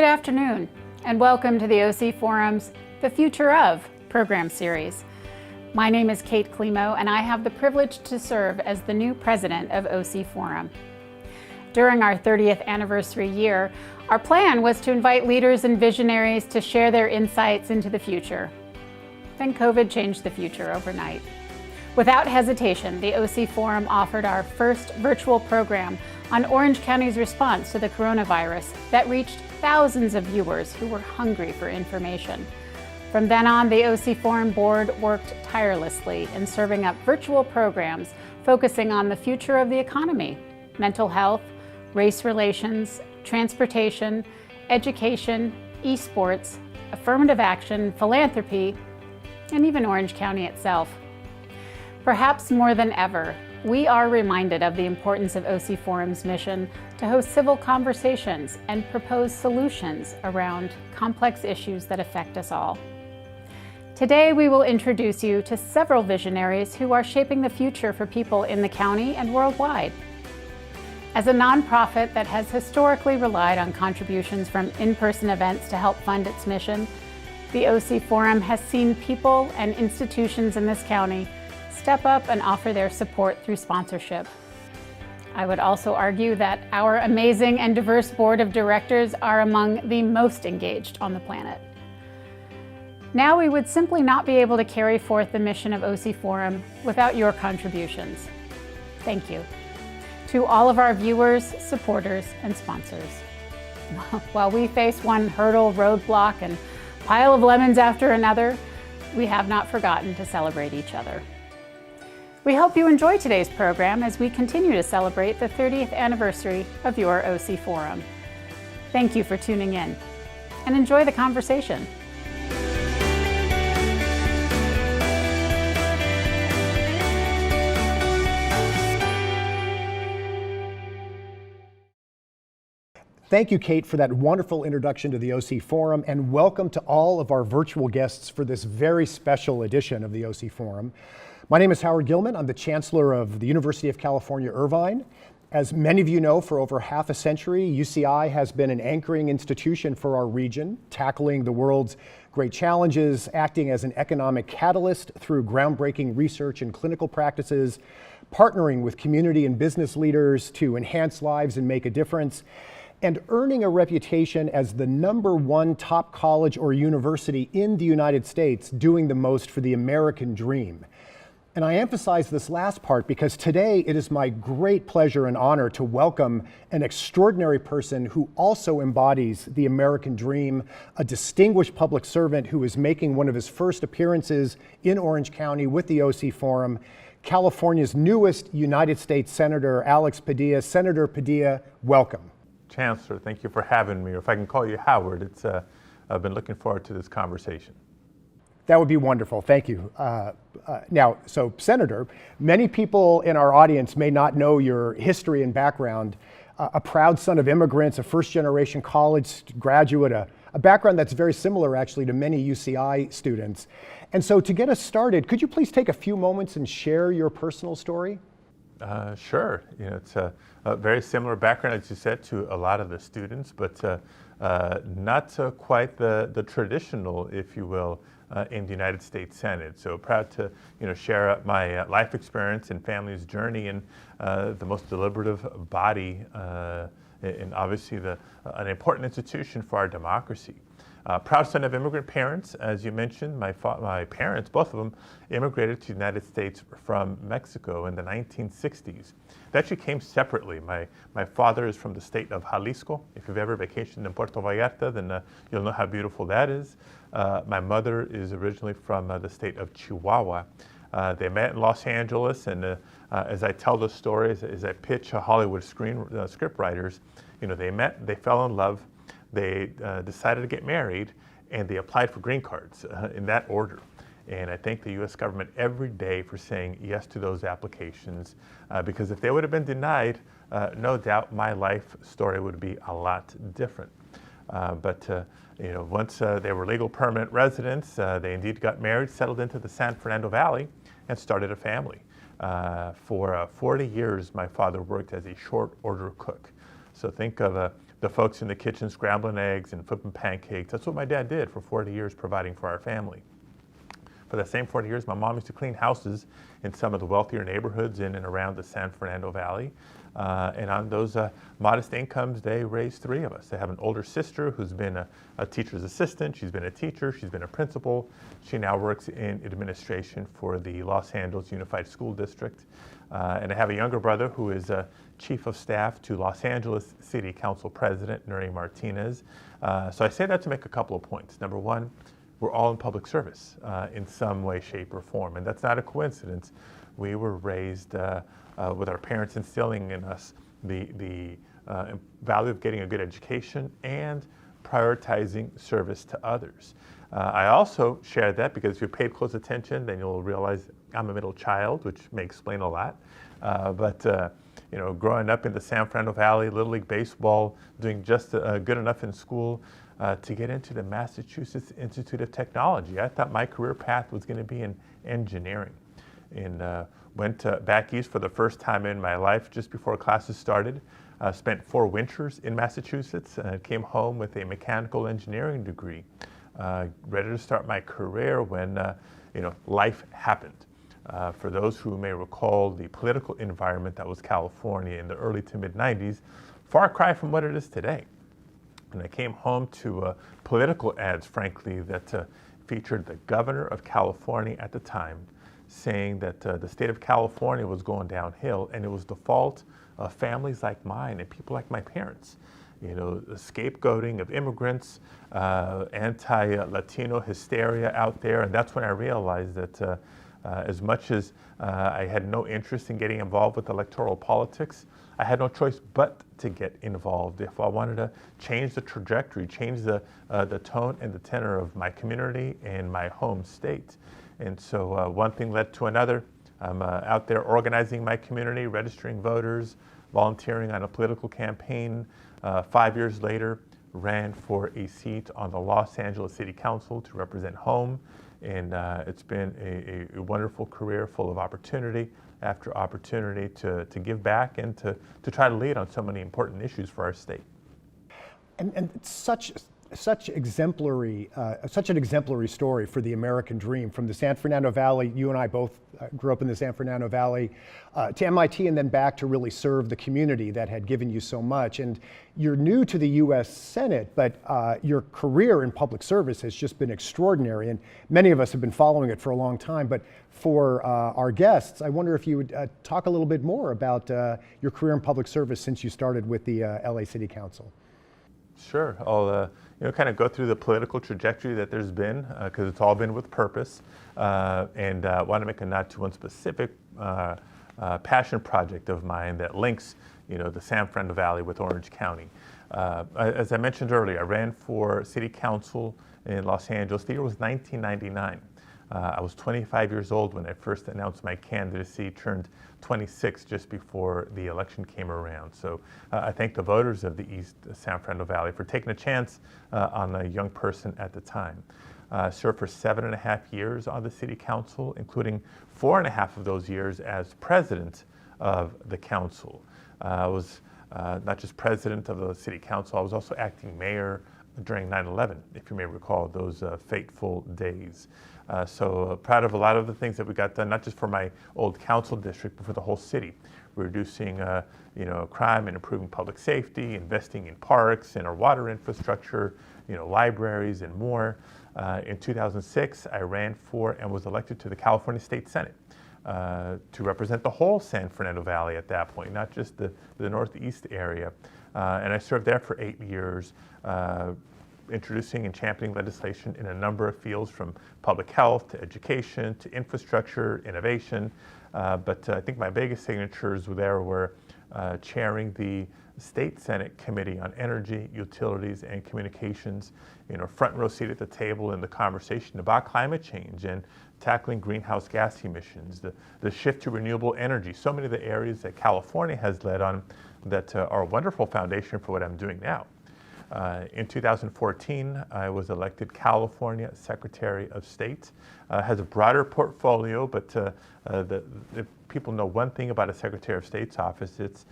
Good afternoon, and welcome to the OC Forum's The Future Of program series. My name is Kate Klimo, and I have the privilege to serve as the new president of OC Forum. During our 30th anniversary year, our plan was to invite leaders and visionaries to share their insights into the future. Then COVID changed the future overnight. Without hesitation, the OC Forum offered our first virtual program on Orange County's response to the coronavirus that reached thousands of viewers who were hungry for information. From then on, the OC Forum board worked tirelessly in serving up virtual programs focusing on the future of the economy, mental health, race relations, transportation, education, esports, affirmative action, philanthropy, and even Orange County itself. Perhaps more than ever, we are reminded of the importance of OC Forum's mission to host civil conversations and propose solutions around complex issues that affect us all. Today, we will introduce you to several visionaries who are shaping the future for people in the county and worldwide. As a nonprofit that has historically relied on contributions from in-person events to help fund its mission, the OC Forum has seen people and institutions in this county step up and offer their support through sponsorship. I would also argue that our amazing and diverse board of directors are among the most engaged on the planet. Now we would simply not be able to carry forth the mission of OC Forum without your contributions. Thank you. To all of our viewers, supporters, and sponsors. While we face one hurdle, roadblock, and pile of lemons after another, we have not forgotten to celebrate each other. We hope you enjoy today's program as we continue to celebrate the 30th anniversary of your OC Forum. Thank you for tuning in, and enjoy the conversation. Thank you, Kate, for that wonderful introduction to the OC Forum, and welcome to all of our virtual guests for this very special edition of the OC Forum. My name is Howard Gillman. I'm the Chancellor of the University of California, Irvine. As many of you know, for over half a century, UCI has been an anchoring institution for our region, tackling the world's great challenges, acting as an economic catalyst through groundbreaking research and clinical practices, partnering with community and business leaders to enhance lives and make a difference, and earning a reputation as the #1 top college or university in the United States doing the most for the American dream. And I emphasize this last part because today it is my great pleasure and honor to welcome an extraordinary person who also embodies the American dream, a distinguished public servant who is making one of his first appearances in Orange County with the OC Forum, California's newest United States Senator Alex Padilla. Senator Padilla, welcome. Chancellor, thank you for having me, or if I can call you Howard. I've been looking forward to this conversation. That would be wonderful. Thank you. Now, so Senator, many people in our audience may not know your history and background. A proud son of immigrants, a first-generation college graduate, a background that's very similar actually to many UCI students. And so to get us started, could you please take a few moments and share your personal story? Sure. It's a very similar background, as you said, to a lot of the students, but not quite the traditional, if you will, in the United States Senate. So proud to share my life experience and family's journey in the most deliberative body and obviously an important institution for our democracy. Proud son of immigrant parents, as you mentioned. My parents, both of them, immigrated to the United States from Mexico in the 1960s. They actually came separately. My father is from the state of Jalisco. If you've ever vacationed in Puerto Vallarta, then you'll know how beautiful that is. My mother is originally from the state of Chihuahua. They met in Los Angeles, and as I tell the story, as I pitch Hollywood script writers, they met, they fell in love, they decided to get married, and they applied for green cards in that order. And I thank the U.S. government every day for saying yes to those applications, because if they would have been denied, no doubt my life story would be a lot different. But once they were legal permanent residents, they indeed got married, settled into the San Fernando Valley, and started a family. For 40 years, my father worked as a short order cook. So think of the folks in the kitchen scrambling eggs and flipping pancakes. That's what my dad did for 40 years, providing for our family. For the same 40 years, my mom used to clean houses in some of the wealthier neighborhoods in and around the San Fernando Valley. And on those modest incomes, they raised 3 of us. They have an older sister who's been a teacher's assistant. She's been a teacher. She's been a principal. She now works in administration for the Los Angeles Unified School District. And I have a younger brother who is chief of staff to Los Angeles City Council President Nuri Martinez. So I say that to make a couple of points. Number one, we're all in public service in some way, shape, or form. And that's not a coincidence. We were raised with our parents instilling in us the value of getting a good education and prioritizing service to others. I also share that because if you paid close attention, then you'll realize I'm a middle child, which may explain a lot. But you know, growing up in the San Fernando Valley, Little League Baseball, doing just good enough in school to get into the Massachusetts Institute of Technology. I thought my career path was going to be in engineering. And went back east for the first time in my life just before classes started. Spent 4 winters in Massachusetts and came home with a mechanical engineering degree. Ready to start my career when you know, life happened. For those who may recall the political environment that was California in the early to mid 90s, far cry from what it is today. And I came home to political ads, frankly, that featured the governor of California at the time saying that the state of California was going downhill, and it was the fault of families like mine and people like my parents. You know, the scapegoating of immigrants, anti-Latino hysteria out there, and that's when I realized that as much as I had no interest in getting involved with electoral politics, I had no choice but to get involved if I wanted to change the trajectory, change the tone and the tenor of my community and my home state. And so one thing led to another. I'm out there organizing my community, registering voters, volunteering on a political campaign. 5 years later, ran for a seat on the Los Angeles City Council to represent home. And it's been a wonderful career full of opportunity after opportunity to give back and to try to lead on so many important issues for our state. And such an exemplary story for the American dream, from the San Fernando Valley. You and I both grew up in the San Fernando Valley, to MIT, and then back to really serve the community that had given you so much. And you're new to the U.S. Senate, but your career in public service has just been extraordinary, and many of us have been following it for a long time. But for our guests, I wonder if you would talk a little bit more about your career in public service since you started with the LA City Council. Sure. I'll kind of go through the political trajectory that there's been, because it's all been with purpose, and want to make a nod to one specific passion project of mine that links, the San Fernando Valley with Orange County. As I mentioned earlier, I ran for City Council in Los Angeles. The year was 1999. I was 25 years old when I first announced my candidacy, turned 26 just before the election came around. So I thank the voters of the East San Fernando Valley for taking a chance on a young person at the time. Served for 7.5 years on the City Council, including 4.5 of those years as president of the council. I was not just president of the City Council, I was also acting mayor during 9/11, if you may recall those fateful days. So proud of a lot of the things that we got done, not just for my old council district, but for the whole city. Reducing crime and improving public safety, investing in parks and our water infrastructure, libraries and more. In 2006, I ran for and was elected to the California State Senate to represent the whole San Fernando Valley at that point, not just the Northeast area. And I served there for 8 years, introducing and championing legislation in a number of fields, from public health to education to infrastructure, innovation. But I think my biggest signatures were chairing the State Senate Committee on Energy, Utilities, and Communications, front row seat at the table in the conversation about climate change and tackling greenhouse gas emissions, the shift to renewable energy, so many of the areas that California has led on that are a wonderful foundation for what I'm doing now. In 2014, I was elected California Secretary of State. Has a broader portfolio, but if people know one thing about a Secretary of State's office, it's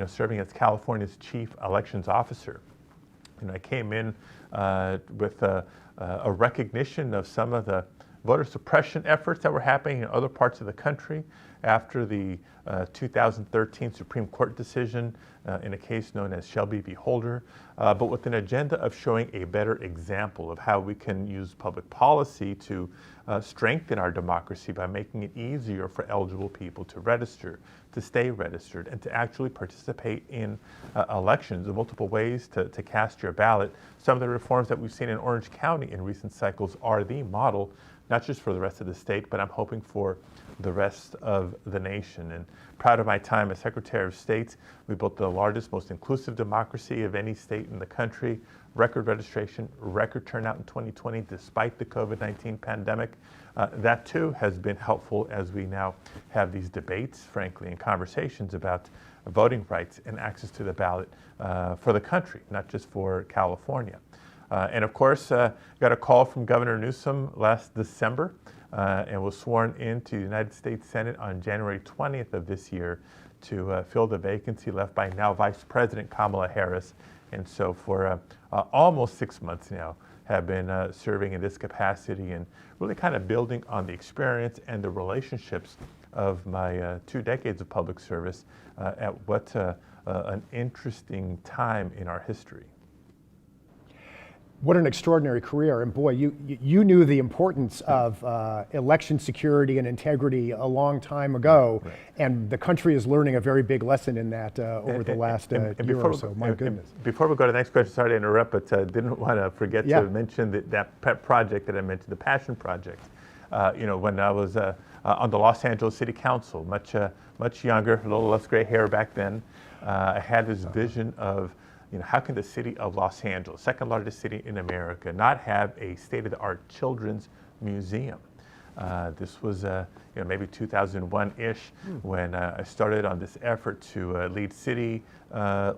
serving as California's Chief Elections Officer. I came in with a recognition of some of the voter suppression efforts that were happening in other parts of the country after the 2013 Supreme Court decision in a case known as Shelby v. Holder, but with an agenda of showing a better example of how we can use public policy to strengthen our democracy by making it easier for eligible people to register, to stay registered, and to actually participate in elections. There are multiple ways to cast your ballot. Some of the reforms that we've seen in Orange County in recent cycles are the model, not just for the rest of the state, but I'm hoping for the rest of the nation. And proud of my time as Secretary of State. We built the largest, most inclusive democracy of any state in the country. Record registration, record turnout in 2020, despite the COVID-19 pandemic. That too has been helpful as we now have these debates, frankly, and conversations about voting rights and access to the ballot for the country, not just for California. And of course, got a call from Governor Newsom last December and was sworn into the United States Senate on January 20th of this year to fill the vacancy left by now Vice President Kamala Harris. And so for almost 6 months now, have been serving in this capacity and really kind of building on the experience and the relationships of my 2 decades of public service at what an interesting time in our history. What an extraordinary career. And boy, you knew the importance of election security and integrity a long time ago. Right. And the country is learning a very big lesson in that over the last year or so. My goodness. Before we go to the next question, sorry to interrupt, but didn't want to forget to mention that pet project that I mentioned, the Passion Project. When I was on the Los Angeles City Council, much younger, a little less gray hair back then, I had this vision of how can the city of Los Angeles, second largest city in America, not have a state-of-the-art children's museum? This was maybe 2001-ish when I started on this effort to lead city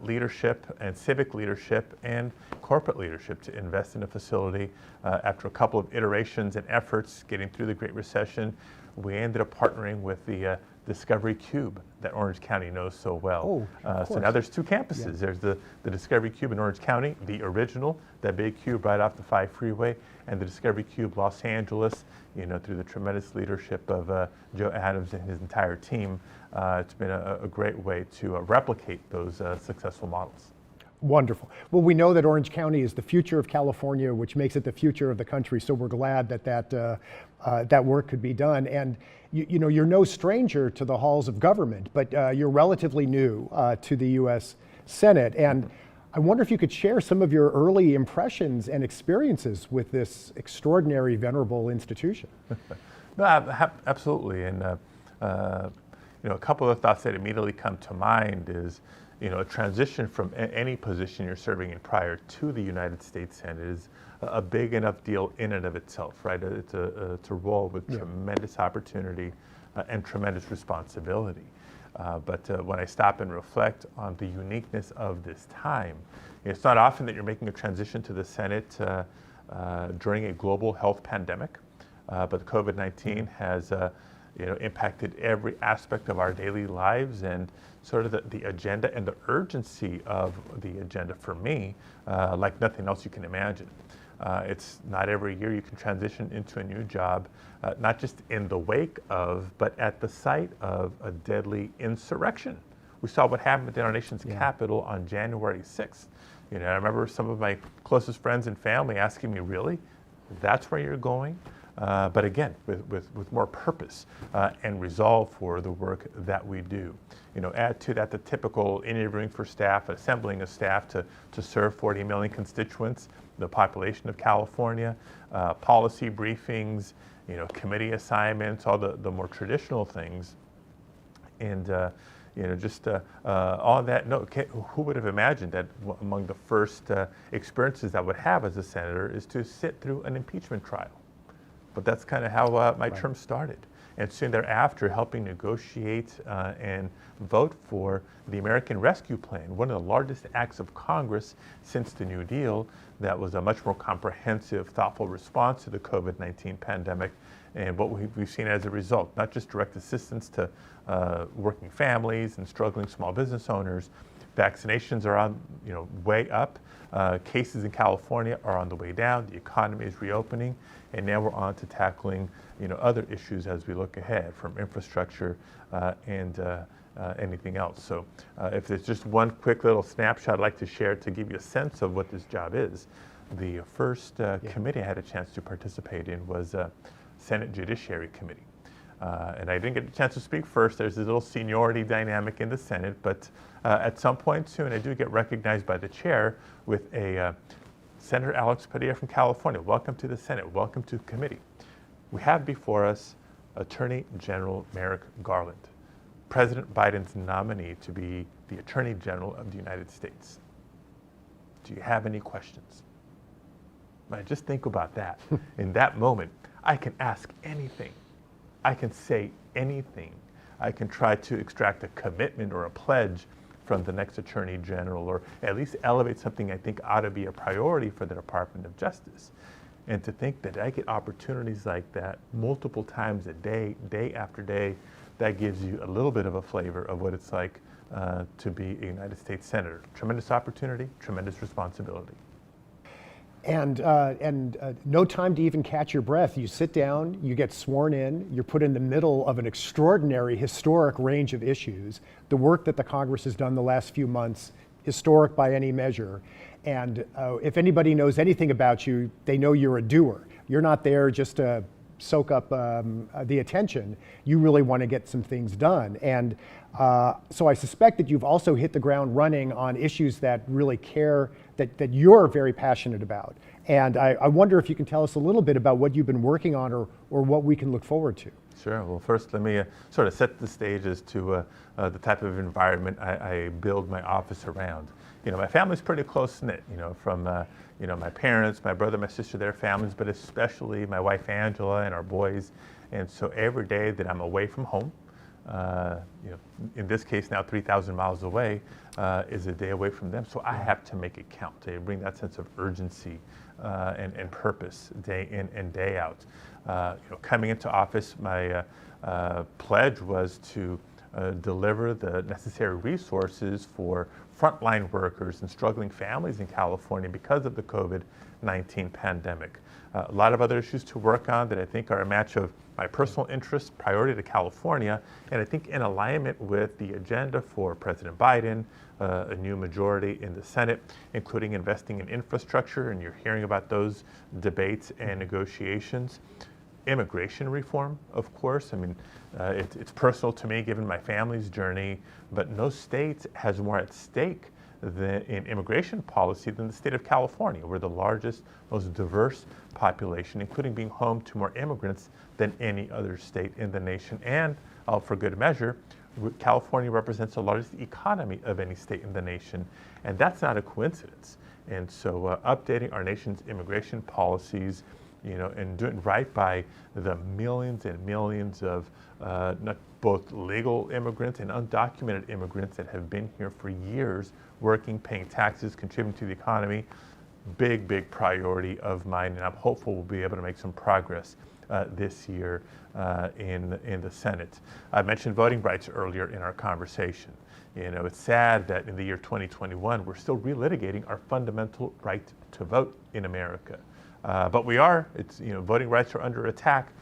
leadership and civic leadership and corporate leadership to invest in a facility. After a couple of iterations and efforts getting through the Great Recession, we ended up partnering with the Discovery Cube that Orange County knows so well. So now there's 2 campuses. Yeah. There's the Discovery Cube in Orange County, the original, that big cube right off the 5 freeway, and the Discovery Cube Los Angeles, through the tremendous leadership of Joe Adams and his entire team. It's been a great way to replicate those successful models. Wonderful. Well, we know that Orange County is the future of California, which makes it the future of the country. So we're glad that work could be done. And you're no stranger to the halls of government, but you're relatively new to the U.S. Senate. And I wonder if you could share some of your early impressions and experiences with this extraordinary, venerable institution. No, absolutely. And a couple of thoughts that immediately come to mind is, a transition from any position you're serving in prior to the United States Senate is a big enough deal in and of itself, right? It's a role with tremendous opportunity and tremendous responsibility. But when I stop and reflect on the uniqueness of this time, it's not often that you're making a transition to the Senate during a global health pandemic, but COVID-19 has impacted every aspect of our daily lives, and sort of the agenda and the urgency of the agenda for me, like nothing else you can imagine. It's not every year you can transition into a new job, not just in the wake of, but at the site of a deadly insurrection. We saw what happened in our nation's capital on January 6th. I remember some of my closest friends and family asking me, really? That's where you're going? But again, with more purpose and resolve for the work that we do. Add to that the typical interviewing for staff, assembling a staff to serve 40 million constituents, the population of California, policy briefings, committee assignments, all the more traditional things. And on that note, who would have imagined that among the first experiences I would have as a senator is to sit through an impeachment trial? But that's kind of how my term started. And soon thereafter, helping negotiate and vote for the American Rescue Plan, one of the largest acts of Congress since the New Deal that was a much more comprehensive, thoughtful response to the COVID-19 pandemic and what we've seen as a result, not just direct assistance to working families and struggling small business owners. Vaccinations are on, way up. Cases in California are on the way down. The economy is reopening, and now we're on to tackling other issues as we look ahead, from infrastructure and anything else. So if there's just one quick little snapshot I'd like to share to give you a sense of what this job is, the first committee I had a chance to participate in was Senate Judiciary Committee. And I didn't get a chance to speak first. There's this little seniority dynamic in the Senate, but at some point soon I do get recognized by the chair with a Senator Alex Padilla from California. Welcome to the Senate. Welcome to the committee. We have before us Attorney General Merrick Garland, President Biden's nominee to be the Attorney General of the United States. Do you have any questions? Just think about that. In that moment, I can ask anything. I can say anything. I can try to extract a commitment or a pledge from the next Attorney General, or at least elevate something I think ought to be a priority for the Department of Justice. And to think that I get opportunities like that multiple times a day, day after day, that gives you a little bit of a flavor of what it's like to be a United States Senator. Tremendous opportunity, tremendous responsibility. And no time to even catch your breath. You sit down, you get sworn in, you're put in the middle of an extraordinary, historic range of issues. The work that the Congress has done the last few months, historic by any measure. And if anybody knows anything about you, they know you're a doer. You're not there just to soak up the attention. You really want to get some things done. And so I suspect that you've also hit the ground running on issues that really that you're very passionate about. And I wonder if you can tell us a little bit about what you've been working on, or what we can look forward to. Sure. Well, first let me sort of set the stage as to the type of environment I build my office around. My family's pretty close-knit, from my parents, my brother, my sister, their families, but especially my wife Angela and our boys. And so every day that I'm away from home, in this case now 3,000 miles away, is a day away from them. So I have to make it count. To bring that sense of urgency and purpose day in and day out. Coming into office, my pledge was to deliver the necessary resources for frontline workers and struggling families in California because of the COVID-19 pandemic. A lot of other issues to work on that I think are a match of my personal interest, priority to California, and I think in alignment with the agenda for President Biden, a new majority in the Senate, including investing in infrastructure, and you're hearing about those debates and negotiations. Immigration reform, of course. I mean, it's personal to me given my family's journey, but no state has more at stake in immigration policy than the state of California. We're the largest, most diverse population, including being home to more immigrants than any other state in the nation. And for good measure, California represents the largest economy of any state in the nation. And that's not a coincidence. And so updating our nation's immigration policies, and doing right by the millions and millions of not both legal immigrants and undocumented immigrants that have been here for years, working, paying taxes, contributing to the economy. Big priority of mine, and I'm hopeful we'll be able to make some progress this year in the Senate. I mentioned voting rights earlier in our conversation. It's sad that in the year 2021, we're still relitigating our fundamental right to vote in America. But voting rights are under attack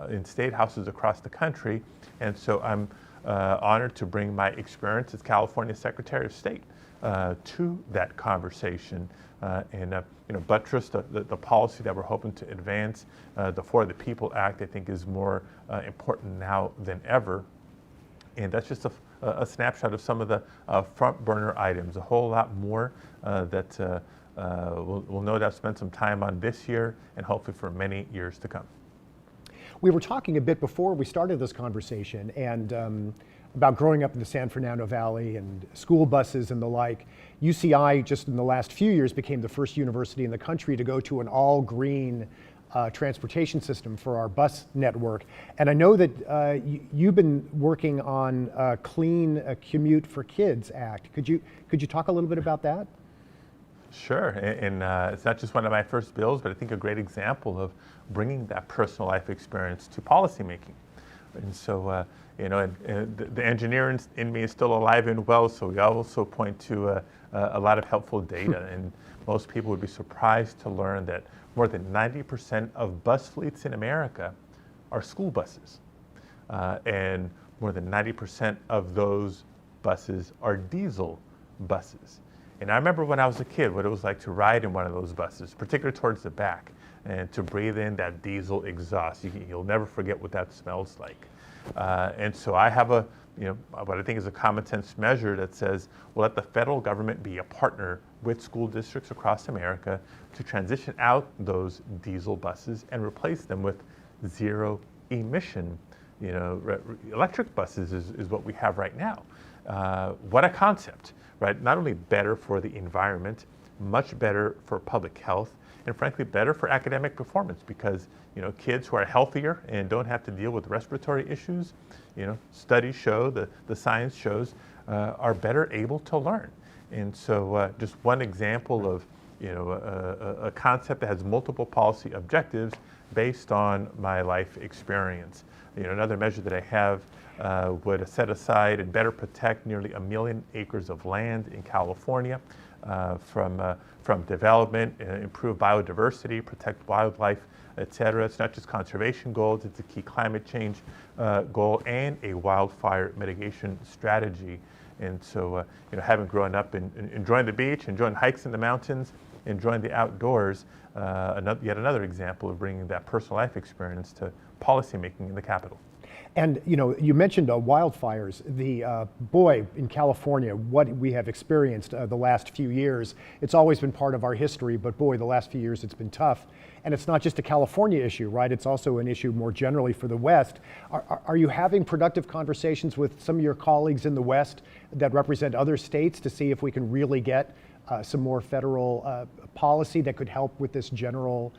in state houses across the country. And so I'm honored to bring my experience as California Secretary of State to that conversation and buttress the policy that we're hoping to advance. The For the People Act, I think, is more important now than ever. And that's just a snapshot of some of the front burner items, a whole lot more that we'll no doubt spend some time on this year and hopefully for many years to come. We were talking a bit before we started this conversation and about growing up in the San Fernando Valley and school buses and the like. UCI just in the last few years became the first university in the country to go to an all-green transportation system for our bus network. And I know that you've been working on a Clean Commute for Kids Act. Could you talk a little bit about that? Sure, and it's not just one of my first bills, but I think a great example of bringing that personal life experience to policymaking. And so, and the engineer in me is still alive and well, so we also point to a lot of helpful data. And most people would be surprised to learn that more than 90% of bus fleets in America are school buses. And more than 90% of those buses are diesel buses. And I remember when I was a kid what it was like to ride in one of those buses, particularly towards the back, and to breathe in that diesel exhaust. You'll never forget what that smells like. And so I have what I think is a common sense measure that says, well, let the federal government be a partner with school districts across America to transition out those diesel buses and replace them with zero emission, electric buses is what we have right now. What a concept, right? Not only better for the environment, much better for public health, and frankly, better for academic performance because, kids who are healthier and don't have to deal with respiratory issues, studies show, the science shows, are better able to learn. And so just one example of, a concept that has multiple policy objectives based on my life experience. Another measure that I have would set aside and better protect nearly 1 million acres of land in California from development, improve biodiversity, protect wildlife, et cetera. It's not just conservation goals, it's a key climate change goal and a wildfire mitigation strategy. And so, having grown up and enjoying the beach, enjoying hikes in the mountains, enjoying the outdoors, yet another example of bringing that personal life experience to policymaking in the Capitol. And you mentioned wildfires. The boy, in California, what we have experienced the last few years, it's always been part of our history, but boy, the last few years it's been tough. And it's not just a California issue, right? It's also an issue more generally for the West. Are you having productive conversations with some of your colleagues in the West that represent other states to see if we can really get some more federal policy that could help with this general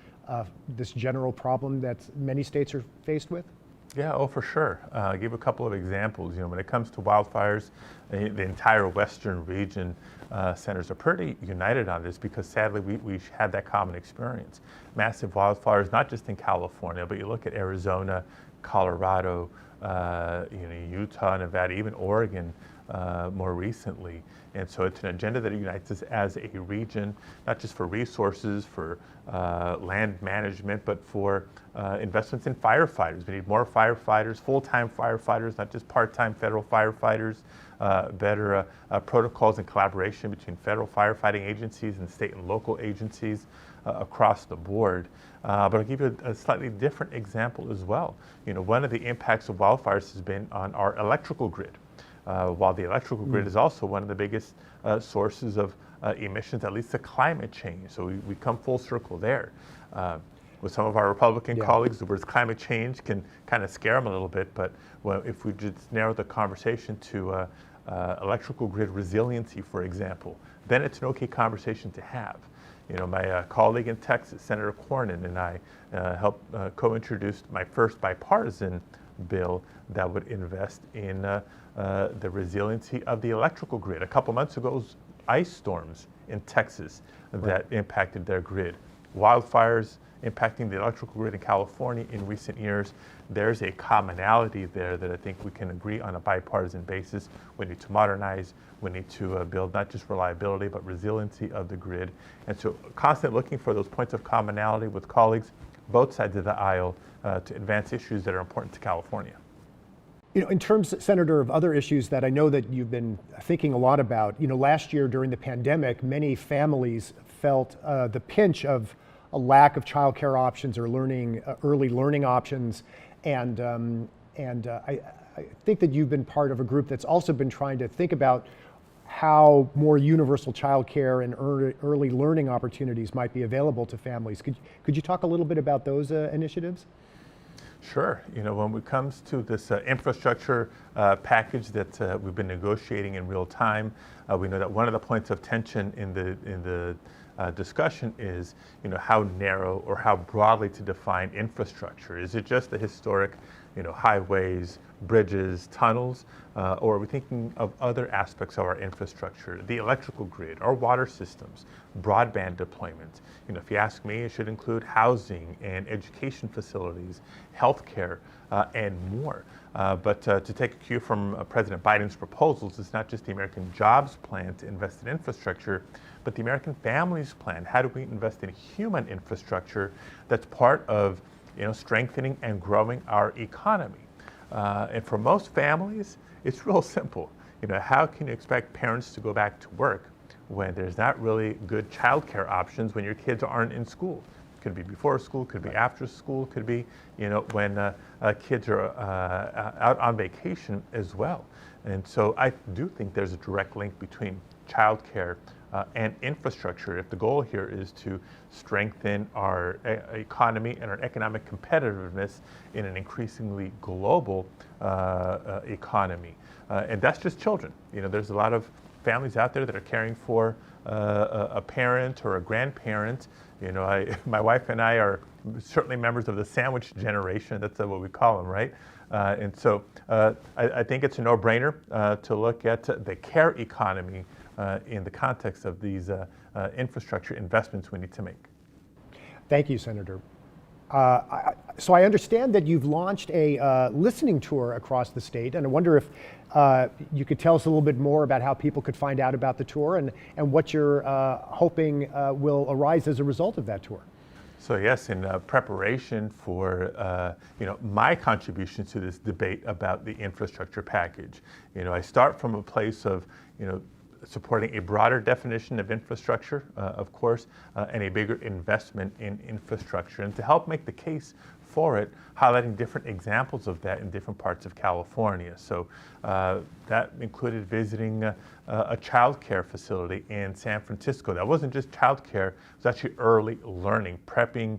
problem that many states are faced with? Yeah, for sure. I'll give a couple of examples. When it comes to wildfires, the entire Western region centers are pretty united on this because sadly we had that common experience. Massive wildfires, not just in California, but you look at Arizona, Colorado, Utah, Nevada, even Oregon more recently. And so it's an agenda that unites us as a region, not just for resources, for land management, but for investments in firefighters. We need more firefighters, full-time firefighters, not just part-time federal firefighters, better protocols and collaboration between federal firefighting agencies and state and local agencies across the board. But I'll give you a slightly different example as well. One of the impacts of wildfires has been on our electrical grid. While the electrical grid is also one of the biggest sources of emissions, at least to climate change. So we come full circle there. With some of our Republican colleagues, the words climate change can kind of scare them a little bit, but if we just narrow the conversation to electrical grid resiliency, for example, then it's an okay conversation to have. My colleague in Texas, Senator Cornyn, and I helped co-introduce my first bipartisan bill that would invest in the resiliency of the electrical grid. A couple months ago, it was ice storms in Texas that impacted their grid. Wildfires impacting the electrical grid in California in recent years. There's a commonality there that I think we can agree on a bipartisan basis. We need to modernize. We need to build not just reliability, but resiliency of the grid. And so constantly looking for those points of commonality with colleagues, both sides of the aisle, to advance issues that are important to California. In terms, Senator, of other issues that I know that you've been thinking a lot about, last year during the pandemic, many families felt the pinch of a lack of childcare options or early learning options. And I think that you've been part of a group that's also been trying to think about how more universal childcare and early learning opportunities might be available to families. Could you talk a little bit about those initiatives? Sure. When it comes to this infrastructure package that we've been negotiating in real time, we know that one of the points of tension in the discussion is, how narrow or how broadly to define infrastructure. Is it just the historic, highways, bridges, tunnels, or are we thinking of other aspects of our infrastructure, the electrical grid, our water systems, broadband deployment? If you ask me, it should include housing and education facilities, healthcare, and more. But to take a cue from President Biden's proposals, it's not just the American Jobs Plan to invest in infrastructure, but the American Families Plan. How do we invest in human infrastructure that's part of strengthening and growing our economy? And for most families, it's real simple. How can you expect parents to go back to work when there's not really good childcare options when your kids aren't in school? Could be before school, could be after school, could be when kids are out on vacation as well. And so I do think there's a direct link between childcare and infrastructure. If the goal here is to strengthen our economy and our economic competitiveness in an increasingly global economy. And that's just children. There's a lot of families out there that are caring for a parent or a grandparent. My wife and I are certainly members of the sandwich generation. That's what we call them, right? And so I think it's a no-brainer to look at the care economy in the context of these infrastructure investments we need to make. Thank you, Senator. So I understand that you've launched a listening tour across the state, and I wonder if you could tell us a little bit more about how people could find out about the tour and what you're hoping will arise as a result of that tour. So yes, in preparation for my contribution to this debate about the infrastructure package, I start from a place of supporting a broader definition of infrastructure, of course, and a bigger investment in infrastructure, and to help make the case for it, highlighting different examples of that in different parts of California. So that included visiting a childcare facility in San Francisco. That wasn't just childcare, it was actually early learning, prepping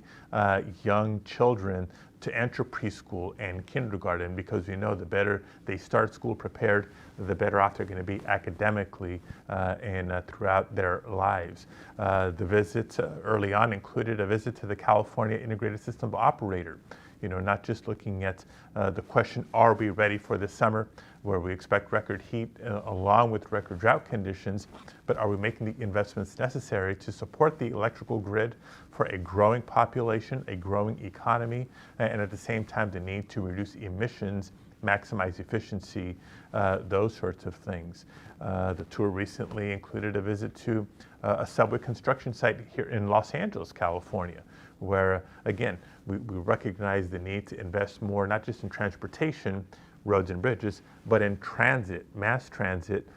young children to enter preschool and kindergarten, because we know the better they start school prepared, the better off they're going to be academically and throughout their lives. The visit early on included a visit to the California Integrated System Operator, not just looking at the question, are we ready for this summer, where we expect record heat along with record drought conditions, but are we making the investments necessary to support the electrical grid for a growing population, a growing economy, and at the same time the need to reduce emissions, maximize efficiency, those sorts of things. The tour recently included a visit to a subway construction site here in Los Angeles, California, where again, we recognize the need to invest more, not just in transportation, roads and bridges, but in transit, mass transit,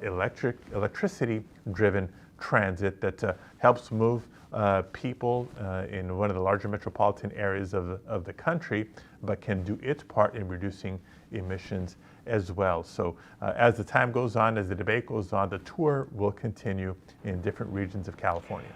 electricity-driven transit that helps move people in one of the larger metropolitan areas of the country, but can do its part in reducing emissions as well. So as the time goes on, as the debate goes on, the tour will continue in different regions of California.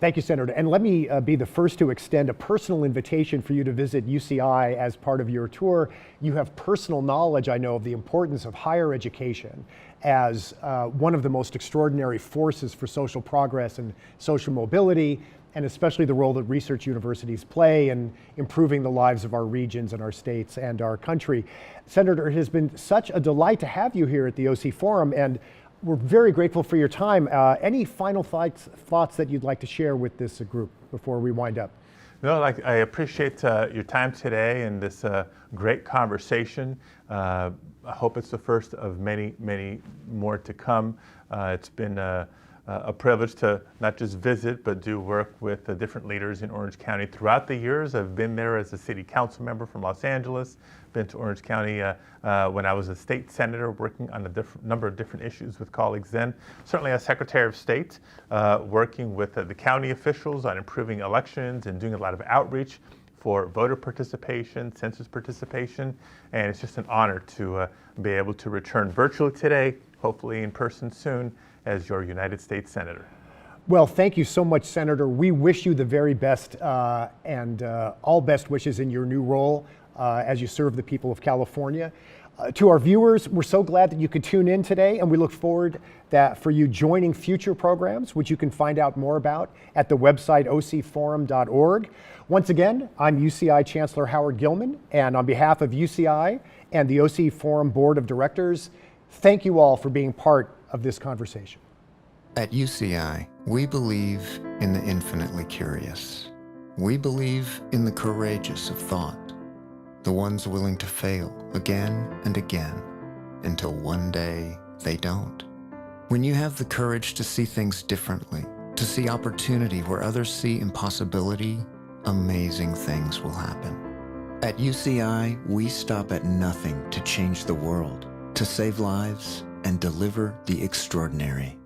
Thank you, Senator. And let me be the first to extend a personal invitation for you to visit UCI as part of your tour. You have personal knowledge, I know, of the importance of higher education as one of the most extraordinary forces for social progress and social mobility, and especially the role that research universities play in improving the lives of our regions and our states and our country. Senator, it has been such a delight to have you here at the OC Forum, and we're very grateful for your time. Any final thoughts that you'd like to share with this group before we wind up? No, I appreciate your time today and this great conversation. I hope it's the first of many, many more to come. It's been a privilege to not just visit, but do work with different leaders in Orange County throughout the years. I've been there as a city council member from Los Angeles, been to Orange County when I was a state senator, working on a number of different issues with colleagues then. Certainly as Secretary of State, working with the county officials on improving elections and doing a lot of outreach for voter participation, census participation, and it's just an honor to be able to return virtually today, hopefully in person soon, as your United States Senator. Well, thank you so much, Senator. We wish you the very best and all best wishes in your new role as you serve the people of California. To our viewers, we're so glad that you could tune in today, and we look forward for you joining future programs, which you can find out more about at the website ocforum.org. Once again, I'm UCI Chancellor Howard Gillman, and on behalf of UCI and the OC Forum Board of Directors, thank you all for being part of this conversation. At UCI, we believe in the infinitely curious. We believe in the courageous of thought, the ones willing to fail again and again until one day they don't. When you have the courage to see things differently, to see opportunity where others see impossibility, amazing things will happen. At UCI, we stop at nothing to change the world, to save lives and deliver the extraordinary.